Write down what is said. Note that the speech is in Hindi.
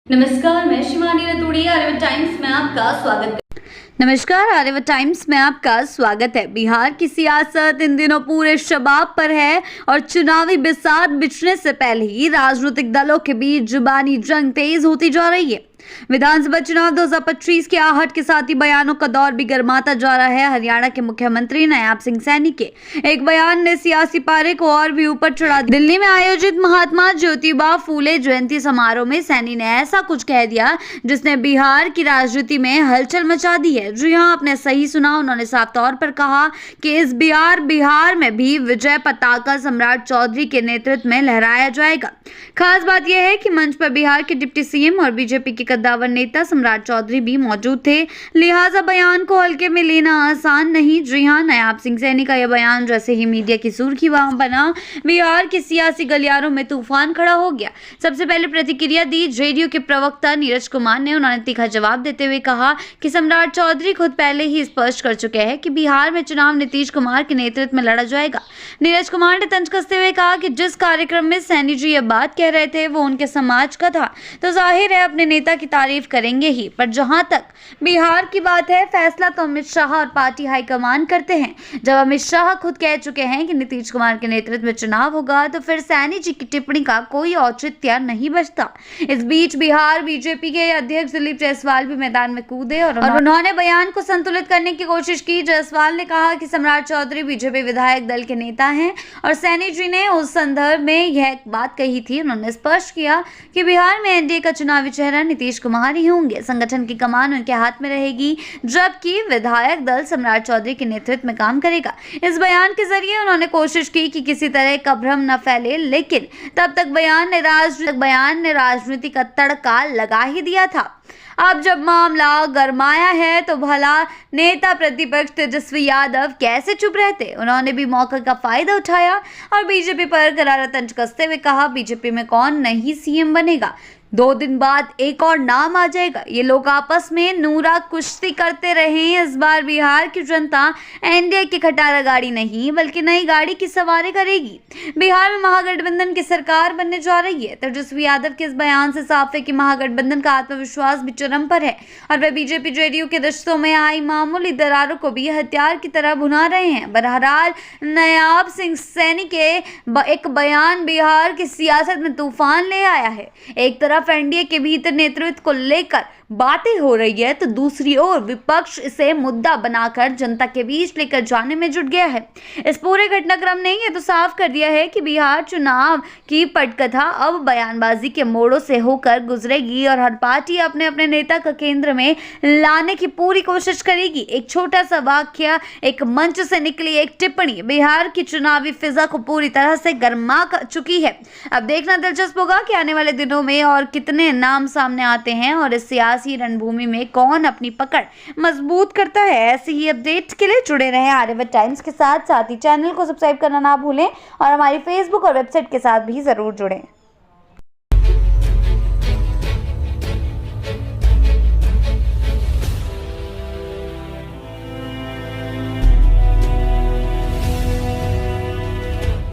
नमस्कार, मैं शिवानी रतूड़ी, आर्यव्रत टाइम्स में आपका स्वागत है। नमस्कार, आर्यव्रत टाइम्स में आपका स्वागत है। बिहार की सियासत इन दिनों पूरे शबाब पर है और चुनावी बिसात बिछने से पहले ही राजनीतिक दलों के बीच जुबानी जंग तेज होती जा रही है। विधानसभा चुनाव 2025 के आहट के साथ ही बयानों का दौर भी गर्माता जा रहा है। हरियाणा के मुख्यमंत्री नायब सिंह सैनी के एक बयान ने सियासी पारे को और भी ऊपर चढ़ा दिया। दिल्ली में आयोजित महात्मा ज्योतिबा फूले जयंती समारोह में सैनी ने ऐसा कुछ कह दिया जिसने बिहार की राजनीति में हलचल मचा दी है। जी हाँ, आपने सही सुना। उन्होंने साफ तौर पर कहा कि इस बिहार में भी विजय पताका सम्राट चौधरी के नेतृत्व में लहराया जाएगा। खास बात यह है कि मंच पर बिहार के डिप्टी सीएम और बीजेपी के कद्दावर नेता सम्राट चौधरी भी मौजूद थे, लिहाजा बयान को हल्के में लेना आसान नहीं। जी हां, नायब सिंह सैनी का यह बयान जैसे ही मीडिया की सुर्खी बना, बिहार के सियासी गलियारों में तूफान खड़ा हो गया। सबसे पहले प्रतिक्रिया दी जेडीयू के प्रवक्ता नीरज कुमार ने। उन्होंने तीखा जवाब देते हुए कहा कि सम्राट चौधरी खुद पहले ही स्पष्ट कर चुके हैं कि बिहार में चुनाव नीतीश कुमार के नेतृत्व में लड़ा जाएगा। नीरज कुमार ने तंज कसते हुए कहा कि जिस कार्यक्रम में सैनी जी ये बात कह रहे थे वो उनके समाज का था, तो जाहिर है अपने नेता की तारीफ करेंगे ही। पर जहां तक बिहार की बात है, फैसला तो अमित शाह और पार्टी हाईकमान करते हैं। जब अमित शाह खुद कह चुके हैं कि नीतीश कुमार के नेतृत्व में चुनाव होगा, तो फिर सैनी जी की टिप्पणी का कोई औचित्य नहीं बचता। इस बीच बिहार बीजेपी के अध्यक्ष दिलीप जायसवाल भी मैदान में कूदे और उन्होंने बयान को संतुलित करने की कोशिश की। जायसवाल ने कहा कि सम्राट चौधरी बीजेपी विधायक दल के नेता हैं और सैनी जी ने उस संदर्भ में यह बात कही थी। उन्होंने स्पष्ट किया कि बिहार में एनडीए का चुनावी चेहरा नीतीश कुमार ही होंगे। संगठन की कमान उनके हाथ में रहेगी, जबकि विधायक दल सम्राट चौधरी के नेतृत्व में काम करेगा। इस बयान के जरिए उन्होंने कोशिश की कि किसी तरह का भ्रम न फैले, लेकिन तब तक बयान ने राजनीति का तड़का लगा ही दिया था। अब जब मामला गरमाया है तो भला नेता प्रतिपक्ष तेजस्वी यादव कैसे चुप रहते। उन्होंने भी मौके का फायदा उठाया और बीजेपी पर करारा तंज कसते हुए कहा, बीजेपी में कौन नहीं सीएम बनेगा, 2 दिन बाद एक और नाम आ जाएगा। ये लोग आपस में नूरा कुश्ती करते रहे। इस बार बिहार की जनता एनडीए की खटारा गाड़ी नहीं बल्कि नई गाड़ी की सवारी करेगी। बिहार में महागठबंधन की सरकार बनने जा रही है। तेजस्वी यादव के इस बयान से साफ है कि महागठबंधन का आत्मविश्वास भी चरम पर है और वे बीजेपी जेडीयू के रिश्तों में आई मामूली दरारों को भी हथियार की तरह भुना रहे हैं। बहरहाल नायब सिंह सैनी के एक बयान बिहार की सियासत में तूफान ले आया है। एक तरफ एनडीए के भीतर नेतृत्व को लेकर बातें हो रही है, तो दूसरी ओर विपक्ष इसे मुद्दा बनाकर जनता के बीच लेकर जाने में जुट गया है। इस पूरे घटनाक्रम ने यह तो साफ कर दिया है कि बिहार चुनाव की पटकथा अब बयानबाजी के मोड़ों से होकर गुजरेगी और हर पार्टी अपने अपने नेता का केंद्र में लाने की पूरी कोशिश करेगी। एक छोटा सा वाक्य, एक मंच से निकली एक टिप्पणी बिहार की चुनावी फिजा को पूरी तरह से गर्मा चुकी है। अब देखना दिलचस्प होगा कि आने वाले दिनों में और कितने नाम सामने आते हैं और इस सियासी रणभूमि में कौन अपनी पकड़ मजबूत करता है। ऐसे ही अपडेट्स के लिए जुड़े रहें आर्यव्रत टाइम्स के साथ ही चैनल को सब्सक्राइब करना ना भूलें और हमारी फेसबुक और वेबसाइट के साथ भी जरूर जुड़ें।